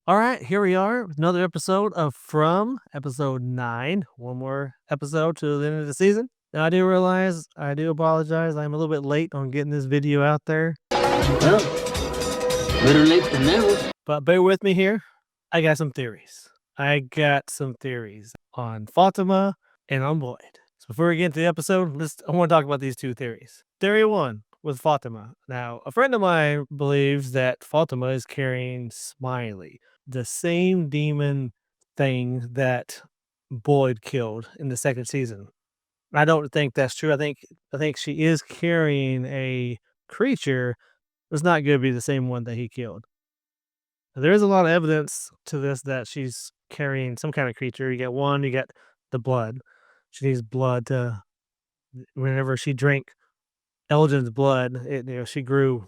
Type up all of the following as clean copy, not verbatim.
All right, here we are with another episode of From, episode 9. One more episode to the end of the season. Now, I do realize, I do apologize. I'm a little bit late on getting this video out there, Well, better late than never. but bear with me here. I got some theories. On Fatima and on Boyd. So before we get into the episode, I want to talk about these two theories. Theory 1 with Fatima. Now, a friend of mine believes that Fatima is carrying Smiley, the same demon thing that Boyd killed in the second season. I don't think that's true. I think she is carrying a creature that's not going to be the same one that he killed. There is a lot of evidence to this that she's carrying some kind of creature. You get the blood. She needs blood to whenever she drank Elgin's blood, she grew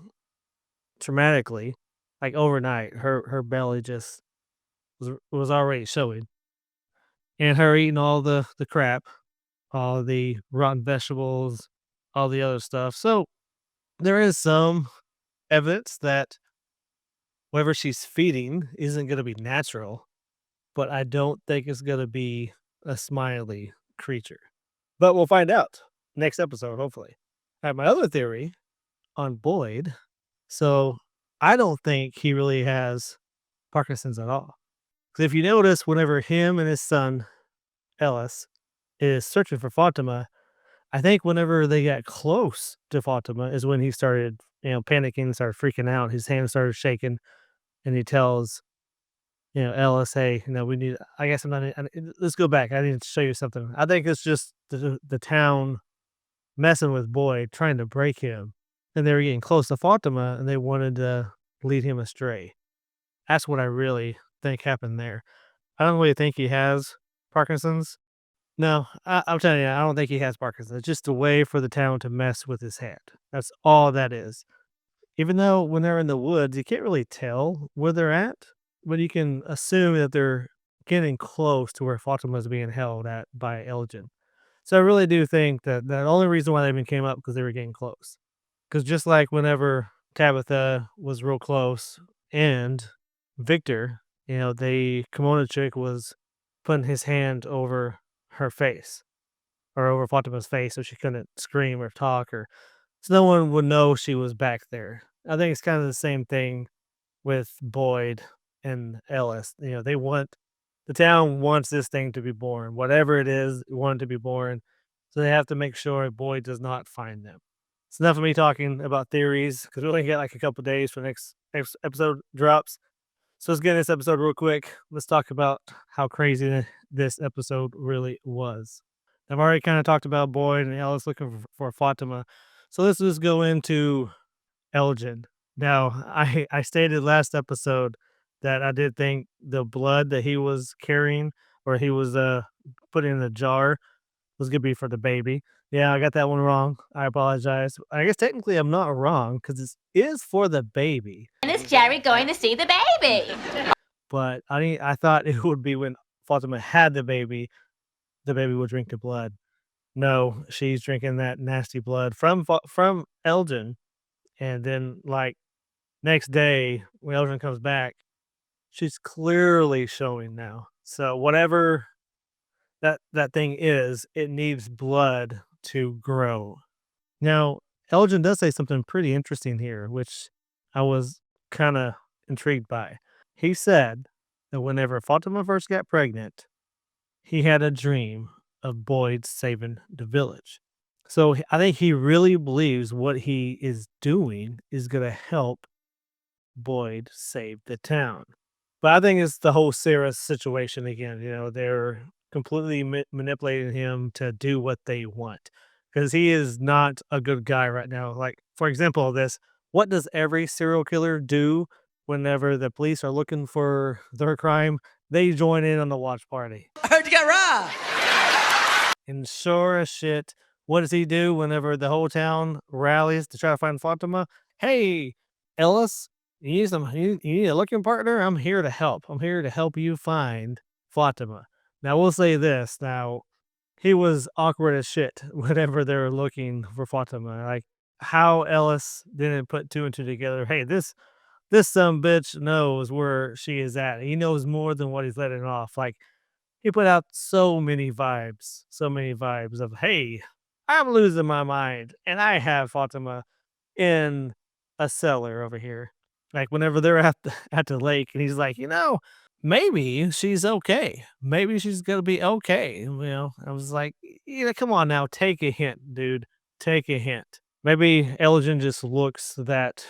dramatically, like overnight. Her belly just was already showing. And her eating all the crap, all the rotten vegetables, all the other stuff. So there is some evidence that whatever she's feeding isn't going to be natural, but I don't think it's going to be a smiley creature. But we'll find out next episode, hopefully. I have my other theory on Boyd. So I don't think he really has Parkinson's at all. Because if you notice, whenever him and his son, Ellis, is searching for Fatima, I think whenever they got close to Fatima is when he started, panicking, started freaking out. His hands started shaking, and he tells, Ellis, "Hey, we need. I guess I'm not. Let's go back. I need to show you something." I think it's just the town messing with Boyd, trying to break him, and they were getting close to Fatima, and they wanted to lead him astray. That's what I really think happened there. I don't really think he has Parkinson's. No, I'm telling you, I don't think he has Parkinson's. It's just a way for the town to mess with his head. That's all that is. Even though when they're in the woods, you can't really tell where they're at, but you can assume that they're getting close to where Fatima's being held at by Elgin. So I really do think that the only reason why they even came up because they were getting close. Because just like whenever Tabitha was real close and Victor, the kimono chick was putting his hand over her face or over Fatima's face so she couldn't scream or talk or so no one would know she was back there. I think it's kind of the same thing with Boyd and Ellis. The town wants this thing to be born. Whatever it is, they want it to be born. So they have to make sure Boyd does not find them. It's enough of me talking about theories because we only get like a couple days for the next episode drops. So let's get in this episode real quick. Let's talk about how crazy this episode really was. I've already kind of talked about Boyd and Ellis looking for Fatima. So let's just go into Elgin. Now, I stated last episode that I did think the blood that he was carrying or he was putting in the jar was going to be for the baby. Yeah, I got that one wrong. I apologize. I guess technically I'm not wrong because it is for the baby. And is Jerry going to see the baby? But I thought it would be when Fatima had the baby would drink the blood. No, she's drinking that nasty blood from Elgin, and then like next day when Elgin comes back, she's clearly showing now. So whatever that thing is, it needs blood to grow. Now, Elgin does say something pretty interesting here, which I was kind of intrigued by. He said that whenever Fatima first got pregnant, he had a dream of Boyd saving the village. So I think he really believes what he is doing is going to help Boyd save the town. But I think it's the whole Sarah situation again. They're completely manipulating him to do what they want because he is not a good guy right now. Like, for example, what does every serial killer do whenever the police are looking for their crime? They join in on the watch party. I heard you got robbed. And sure as shit, what does he do whenever the whole town rallies to try to find Fatima? Hey, Ellis, you need a looking partner? I'm here to help. I'm here to help you find Fatima. Now, we'll say this. Now, he was awkward as shit whenever they were looking for Fatima. Like, how Ellis didn't put two and two together. Hey, this This bitch knows where she is at. He knows more than what he's letting off. Like, he put out so many vibes of, hey, I'm losing my mind, and I have Fatima in a cellar over here. Like whenever they're at the lake, and he's like, maybe she's okay. Maybe she's gonna be okay. I was like, come on now, take a hint, dude. Take a hint. Maybe Elgin just looks that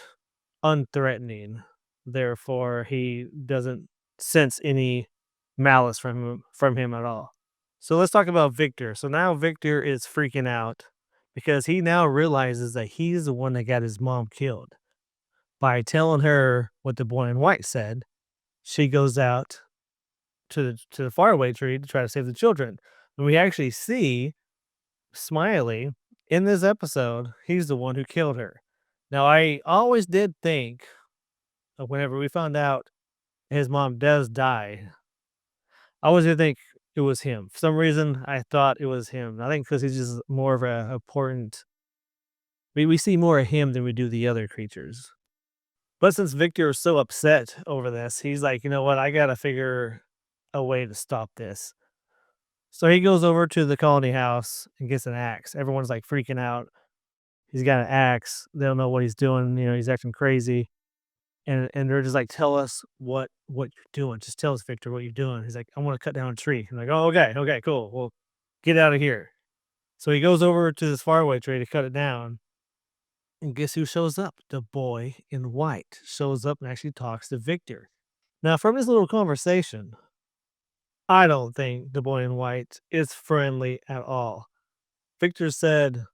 unthreatening. Therefore, he doesn't sense any malice from him at all. So let's talk about Victor. So now Victor is freaking out because he now realizes that he's the one that got his mom killed. By telling her what the boy in white said, she goes out to the faraway tree to try to save the children. And we actually see Smiley in this episode, he's the one who killed her. Now I always did think whenever we found out his mom does die, I always did think it was him. For some reason, I thought it was him. I think because he's just more of a important. We see more of him than we do the other creatures. But since Victor is so upset over this, he's like, you know what? I gotta figure a way to stop this. So he goes over to the colony house and gets an axe. Everyone's like freaking out. He's got an axe. They don't know what he's doing. He's acting crazy. And they're just like, tell us what you're doing. Just tell us, Victor, what you're doing. He's like, I want to cut down a tree. I'm like, oh, okay, cool. Well, get out of here. So he goes over to this faraway tree to cut it down. And guess who shows up? The boy in white shows up and actually talks to Victor. Now, from this little conversation, I don't think the boy in white is friendly at all. Victor said,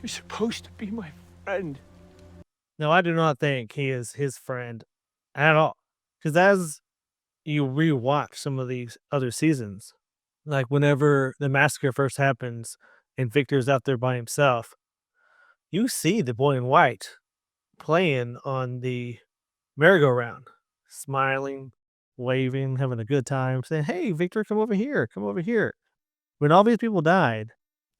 you're supposed to be my friend. No, I do not think he is his friend at all. Because as you rewatch some of these other seasons, like whenever the massacre first happens and Victor's out there by himself, you see the boy in white playing on the merry-go-round, smiling, waving, having a good time, saying, hey, Victor, come over here, come over here. When all these people died,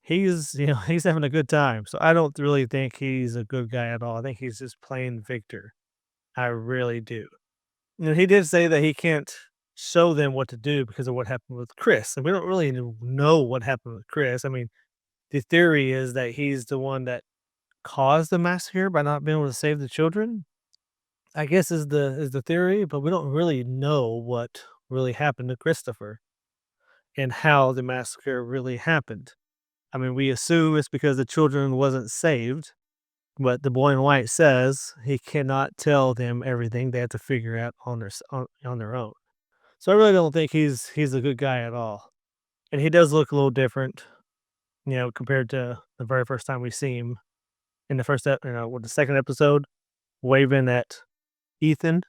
he's having a good time. So I don't really think he's a good guy at all. I think he's just playing Victor. I really do. He did say that he can't show them what to do because of what happened with Chris, and we don't really know what happened with Chris. I mean, the theory is that he's the one that caused the massacre by not being able to save the children. I guess is the theory, but we don't really know what really happened to Christopher and how the massacre really happened. I mean, we assume it's because the children wasn't saved, but the boy in white says he cannot tell them everything. They have to figure out on their own. So I really don't think he's a good guy at all. And he does look a little different, compared to the very first time we see him in the with the second episode, waving at Ethan.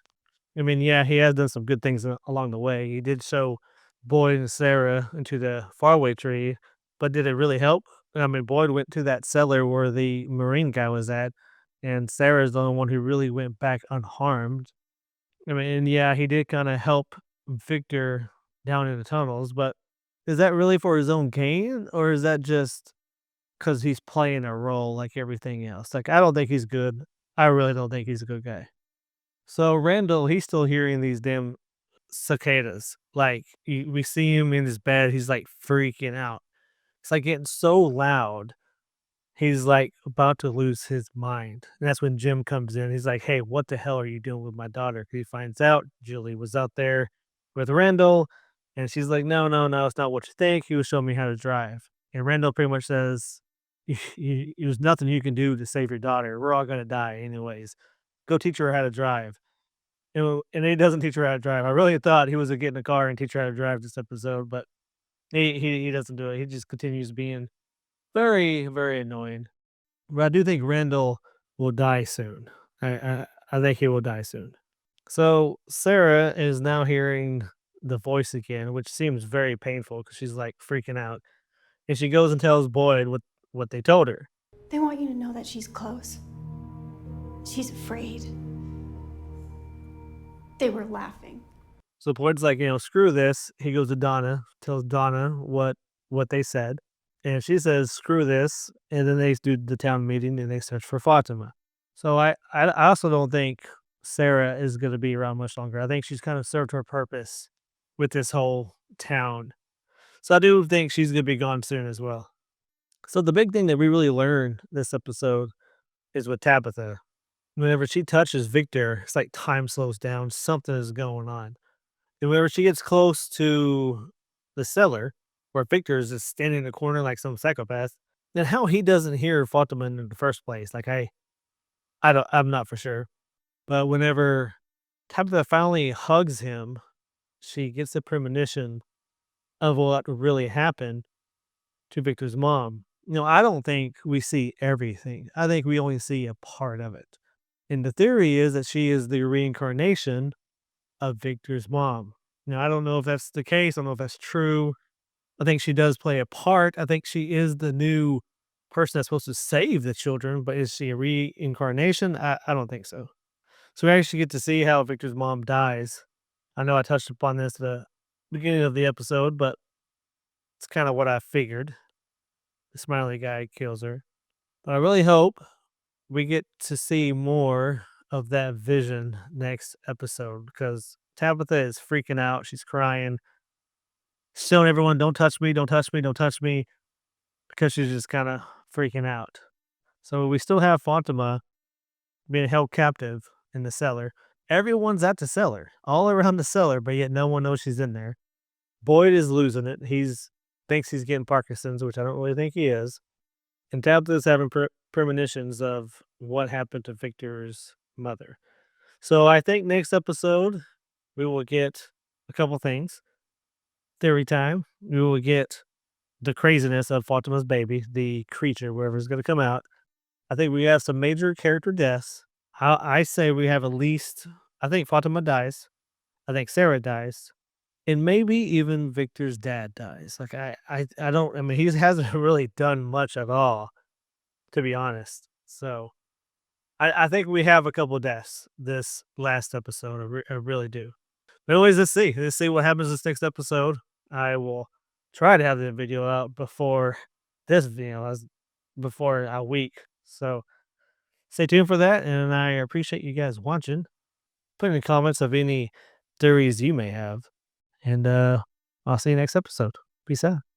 I mean, yeah, he has done some good things along the way. He did show Boyd and Sarah into the faraway tree, but did it really help? I mean, Boyd went to that cellar where the Marine guy was at, and Sarah's the only one who really went back unharmed. I mean, and yeah, he did kind of help Victor down in the tunnels, but is that really for his own gain, or is that just because he's playing a role like everything else? Like, I don't think he's good. I really don't think he's a good guy. So Randall, he's still hearing these damn cicadas. Like, we see him in his bed. He's like freaking out. It's like getting so loud. He's like about to lose his mind. And that's when Jim comes in. He's like, hey, what the hell are you doing with my daughter? 'Cause he finds out Julie was out there with Randall. And she's like, no, no, no, it's not what you think. He was showing me how to drive. And Randall pretty much says, there's nothing you can do to save your daughter. We're all going to die anyways. Go teach her how to drive. And he doesn't teach her how to drive. I really thought he was going to get in the car and teach her how to drive this episode, but he doesn't do it. He just continues being very, very annoying. But I do think Randall will die soon. I think he will die soon. So Sarah is now hearing the voice again, which seems very painful because she's like freaking out. And she goes and tells Boyd what they told her. They want you to know that she's close. She's afraid. They were laughing. So Boyd's like, screw this. He goes to Donna, tells Donna what they said. And she says, screw this. And then they do the town meeting and they search for Fatima. So I also don't think Sarah is going to be around much longer. I think she's kind of served her purpose with this whole town. So I do think she's going to be gone soon as well. So the big thing that we really learn this episode is with Tabitha. Whenever she touches Victor, it's like time slows down. Something is going on. And whenever she gets close to the cellar, where Victor is just standing in the corner like some psychopath, then how he doesn't hear Fatima in the first place, like I'm not for sure. But whenever Tabitha finally hugs him, she gets a premonition of what really happened to Victor's mom. I don't think we see everything. I think we only see a part of it. And the theory is that she is the reincarnation of Victor's mom. I don't know if that's the case. I don't know if that's true. I think she does play a part. I think she is the new person that's supposed to save the children, but is she a reincarnation? I don't think so. So we actually get to see how Victor's mom dies. I know I touched upon this at the beginning of the episode, but it's kind of what I figured. The smiley guy kills her. But I really hope we get to see more of that vision next episode because Tabitha is freaking out. She's crying. She's telling everyone, don't touch me, don't touch me, don't touch me, because she's just kind of freaking out. So we still have Fatima being held captive in the cellar. Everyone's at the cellar, all around the cellar, but yet no one knows she's in there. Boyd is losing it. Thinks he's getting Parkinson's, which I don't really think he is. And Tabitha's having premonitions of what happened to Victor's mother. So I think next episode we will get a couple things. Theory time. We will get the craziness of Fatima's baby, the creature, wherever it's going to come out. I think we have some major character deaths. I say we have at least, I think Fatima dies. I think Sarah dies. And maybe even Victor's dad dies. Like I don't, I mean, he hasn't really done much at all, to be honest. So I think we have a couple deaths this last episode. I really do. But anyways, let's see. Let's see what happens this next episode. I will try to have the video out before this video, before a week. So stay tuned for that. And I appreciate you guys watching. Put in the comments of any theories you may have. And I'll see you next episode. Peace out.